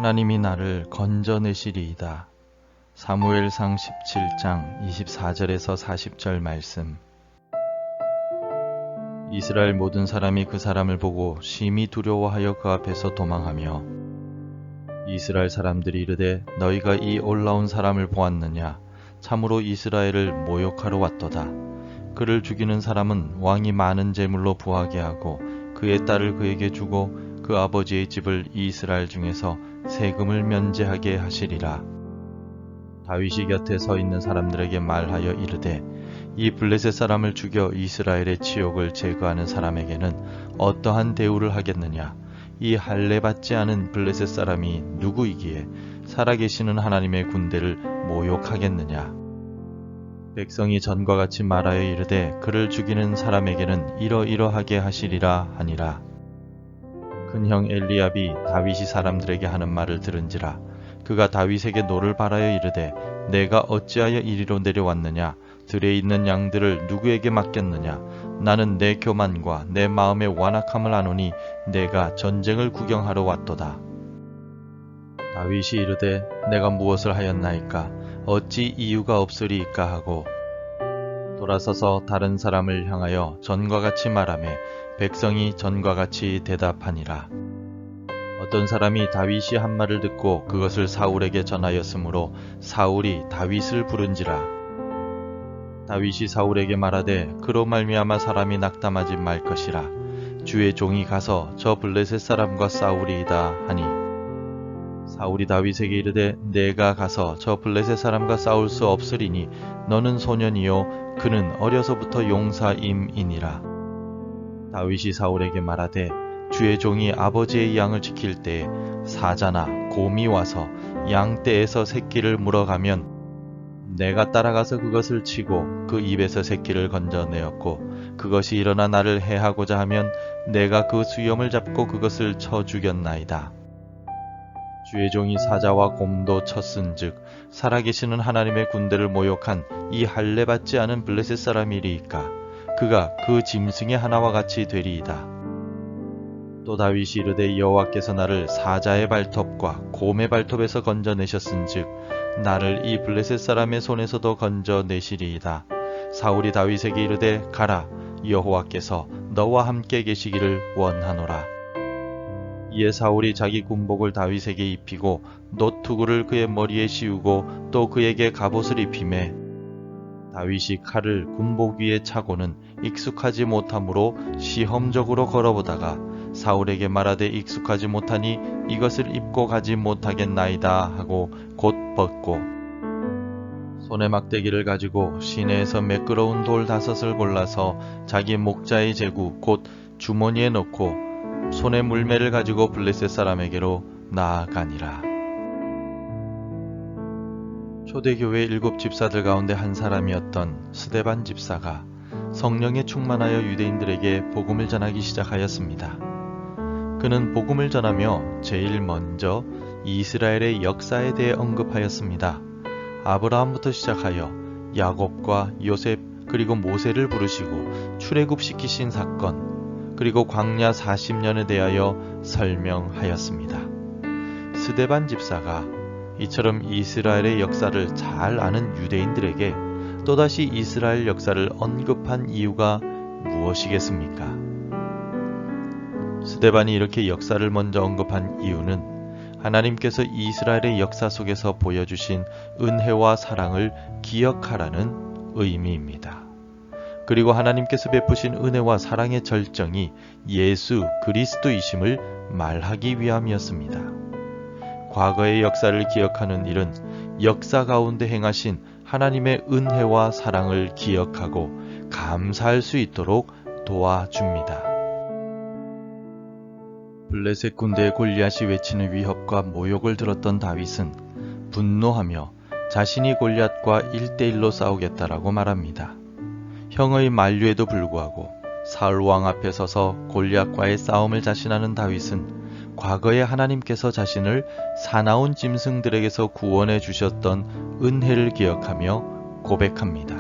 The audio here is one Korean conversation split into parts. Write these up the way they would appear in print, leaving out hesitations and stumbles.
하나님이 나를 건져내시리이다. 사무엘상 17장 24절에서 40절 말씀. 이스라엘 모든 사람이 그 사람을 보고 심히 두려워하여 그 앞에서 도망하며 이스라엘 사람들이 이르되 너희가 이 올라온 사람을 보았느냐? 참으로 이스라엘을 모욕하러 왔도다. 그를 죽이는 사람은 왕이 많은 재물로 부하게 하고 그의 딸을 그에게 주고 그 아버지의 집을 이스라엘 중에서 세금을 면제하게 하시리라. 다윗이 곁에 서 있는 사람들에게 말하여 이르되 이 블레셋 사람을 죽여 이스라엘의 치욕을 제거하는 사람에게는 어떠한 대우를 하겠느냐? 이 할례 받지 않은 블레셋 사람이 누구이기에 살아계시는 하나님의 군대를 모욕하겠느냐? 백성이 전과 같이 말하여 이르되 그를 죽이는 사람에게는 이러이러하게 하시리라 하니라. 큰형 엘리압이 다윗이 사람들에게 하는 말을 들은지라. 그가 다윗에게 노를 바라여 이르되 내가 어찌하여 이리로 내려왔느냐? 들에 있는 양들을 누구에게 맡겼느냐? 나는 내 교만과 내 마음의 완악함을 아노니 내가 전쟁을 구경하러 왔도다. 다윗이 이르되 내가 무엇을 하였나이까? 어찌 이유가 없으리이까 하고 돌아서서 다른 사람을 향하여 전과 같이 말하며 백성이 전과 같이 대답하니라. 어떤 사람이 다윗이 한 말을 듣고 그것을 사울에게 전하였으므로 사울이 다윗을 부른지라. 다윗이 사울에게 말하되 그로 말미암아 사람이 낙담하지 말 것이라. 주의 종이 가서 저 블레셋 사람과 싸우리이다 하니 사울이 다윗에게 이르되 내가 가서 저 블레셋 사람과 싸울 수 없으리니 너는 소년이요 그는 어려서부터 용사임이니라. 다윗이 사울에게 말하되 주의 종이 아버지의 양을 지킬 때에 사자나 곰이 와서 양떼에서 새끼를 물어가면 내가 따라가서 그것을 치고 그 입에서 새끼를 건져내었고 그것이 일어나 나를 해하고자 하면 내가 그 수염을 잡고 그것을 쳐 죽였나이다. 주의 종이 사자와 곰도 쳤은즉 살아계시는 하나님의 군대를 모욕한 이 할례 받지 않은 블레셋 사람이리이까 그가 그 짐승의 하나와 같이 되리이다. 또 다윗이 이르되 여호와께서 나를 사자의 발톱과 곰의 발톱에서 건져내셨은즉 나를 이 블레셋 사람의 손에서도 건져내시리이다. 사울이 다윗에게 이르되 가라 여호와께서 너와 함께 계시기를 원하노라. 이에 사울이 자기 군복을 다윗에게 입히고 노투구를 그의 머리에 씌우고 또 그에게 갑옷을 입히매 다윗이 칼을 군복 위에 차고는 익숙하지 못하므로 시험적으로 걸어보다가 사울에게 말하되 익숙하지 못하니 이것을 입고 가지 못하겠나이다 하고 곧 벗고 손에 막대기를 가지고 시내에서 매끄러운 돌 5을 골라서 자기 목자의 제구 곧 주머니에 넣고 손에 물매를 가지고 블레셋 사람에게로 나아가니라. 초대교회 7 집사들 가운데 한 사람이었던 스데반 집사가 성령에 충만하여 유대인들에게 복음을 전하기 시작하였습니다. 그는 복음을 전하며 제일 먼저 이스라엘의 역사에 대해 언급하였습니다. 아브라함부터 시작하여 야곱과 요셉 그리고 모세를 부르시고 출애굽시키신 사건 그리고 광야 40년에 대하여 설명하였습니다. 스데반 집사가 이처럼 이스라엘의 역사를 잘 아는 유대인들에게 또다시 이스라엘 역사를 언급한 이유가 무엇이겠습니까? 스데반이 이렇게 역사를 먼저 언급한 이유는 하나님께서 이스라엘의 역사 속에서 보여주신 은혜와 사랑을 기억하라는 의미입니다. 그리고 하나님께서 베푸신 은혜와 사랑의 절정이 예수 그리스도이심을 말하기 위함이었습니다. 과거의 역사를 기억하는 일은 역사 가운데 행하신 하나님의 은혜와 사랑을 기억하고 감사할 수 있도록 도와줍니다. 블레셋 군대의 골리앗이 외치는 위협과 모욕을 들었던 다윗은 분노하며 자신이 골리앗과 1대1로 싸우겠다라고 말합니다. 형의 만류에도 불구하고 사울 왕 앞에 서서 골리앗과의 싸움을 자신하는 다윗은 과거에 하나님께서 자신을 사나운 짐승들에게서 구원해 주셨던 은혜를 기억하며 고백합니다.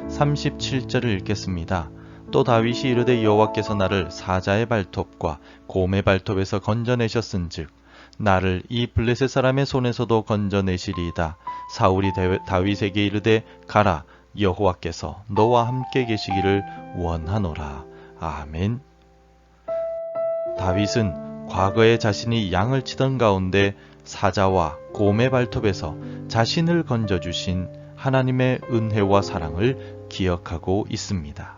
37절을 읽겠습니다. 또 다윗이 이르되 여호와께서 나를 사자의 발톱과 곰의 발톱에서 건져내셨은즉 나를 이 블레셋 사람의 손에서도 건져내시리이다. 사울이 다윗에게 이르되 가라, 여호와께서 너와 함께 계시기를 원하노라. 아멘. 다윗은 과거에 자신이 양을 치던 가운데 사자와 곰의 발톱에서 자신을 건져주신 하나님의 은혜와 사랑을 기억하고 있습니다.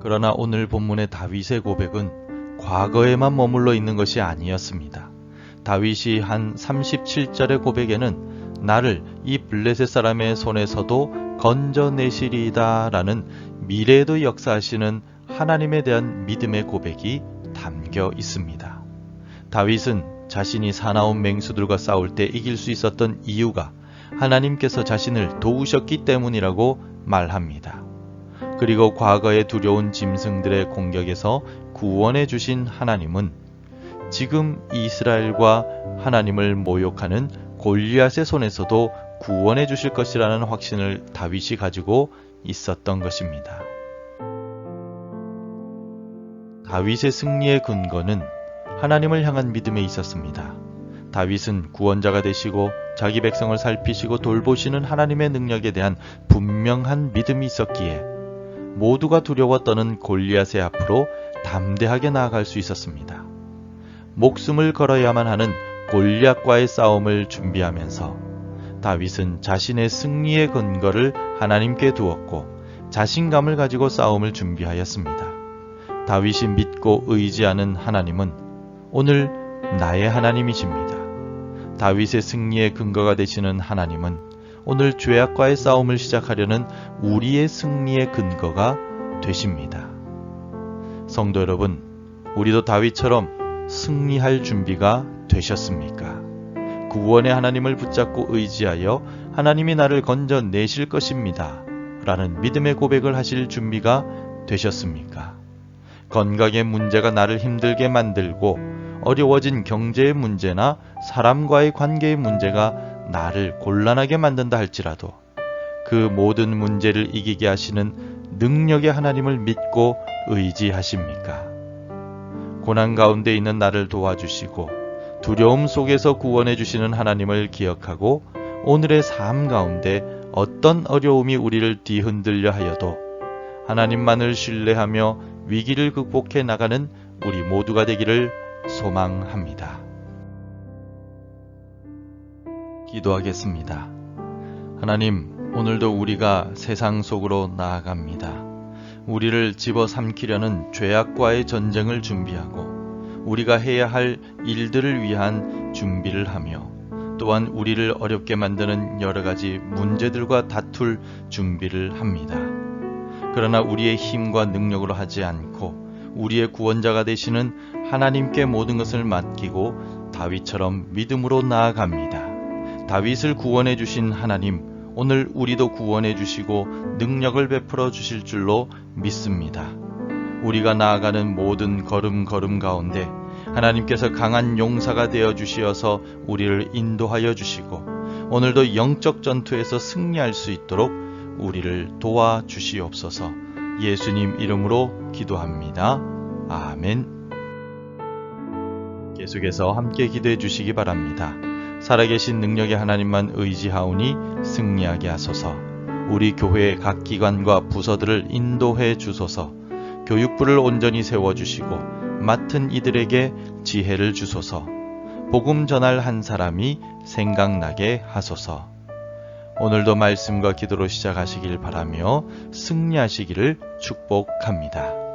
그러나 오늘 본문의 다윗의 고백은 과거에만 머물러 있는 것이 아니었습니다. 다윗이 한 37절의 고백에는 나를 이 블레셋 사람의 손에서도 건져내시리이다 라는 미래에도 역사하시는 하나님에 대한 믿음의 고백이 담겨 있습니다. 다윗은 자신이 사나운 맹수들과 싸울 때 이길 수 있었던 이유가 하나님께서 자신을 도우셨기 때문이라고 말합니다. 그리고 과거의 두려운 짐승들의 공격에서 구원해 주신 하나님은 지금 이스라엘과 하나님을 모욕하는 골리앗의 손에서도 구원해 주실 것이라는 확신을 다윗이 가지고 있었던 것입니다. 다윗의 승리의 근거는 하나님을 향한 믿음에 있었습니다. 다윗은 구원자가 되시고 자기 백성을 살피시고 돌보시는 하나님의 능력에 대한 분명한 믿음이 있었기에 모두가 두려워 떠는 골리앗의 앞으로 담대하게 나아갈 수 있었습니다. 목숨을 걸어야만 하는 골리앗과의 싸움을 준비하면서 다윗은 자신의 승리의 근거를 하나님께 두었고 자신감을 가지고 싸움을 준비하였습니다. 다윗이 믿고 의지하는 하나님은 오늘 나의 하나님이십니다. 다윗의 승리의 근거가 되시는 하나님은 오늘 죄악과의 싸움을 시작하려는 우리의 승리의 근거가 되십니다. 성도 여러분, 우리도 다윗처럼 승리할 준비가 되셨습니까? 구원의 하나님을 붙잡고 의지하여 하나님이 나를 건져내실 것입니다. 라는 믿음의 고백을 하실 준비가 되셨습니까? 건강의 문제가 나를 힘들게 만들고 어려워진 경제의 문제나 사람과의 관계의 문제가 나를 곤란하게 만든다 할지라도 그 모든 문제를 이기게 하시는 능력의 하나님을 믿고 의지하십니까? 고난 가운데 있는 나를 도와주시고 두려움 속에서 구원해 주시는 하나님을 기억하고 오늘의 삶 가운데 어떤 어려움이 우리를 뒤흔들려 하여도 하나님만을 신뢰하며 위기를 극복해 나가는 우리 모두가 되기를 소망합니다. 기도하겠습니다. 하나님, 오늘도 우리가 세상 속으로 나아갑니다. 우리를 집어삼키려는 죄악과의 전쟁을 준비하고 우리가 해야 할 일들을 위한 준비를 하며 또한 우리를 어렵게 만드는 여러 가지 문제들과 다툴 준비를 합니다. 그러나 우리의 힘과 능력으로 하지 않고 우리의 구원자가 되시는 하나님께 모든 것을 맡기고 다윗처럼 믿음으로 나아갑니다. 다윗을 구원해 주신 하나님, 오늘 우리도 구원해 주시고 능력을 베풀어 주실 줄로 믿습니다. 우리가 나아가는 모든 걸음 가운데 하나님께서 강한 용사가 되어 주시어서 우리를 인도하여 주시고 오늘도 영적 전투에서 승리할 수 있도록 우리를 도와주시옵소서. 예수님 이름으로 기도합니다. 아멘. 계속해서 함께 기도해 주시기 바랍니다. 살아계신 능력의 하나님만 의지하오니 승리하게 하소서. 우리 교회의 각 기관과 부서들을 인도해 주소서. 교육부를 온전히 세워주시고 맡은 이들에게 지혜를 주소서. 복음 전할 한 사람이 생각나게 하소서. 오늘도 말씀과 기도로 시작하시길 바라며 승리하시기를 축복합니다.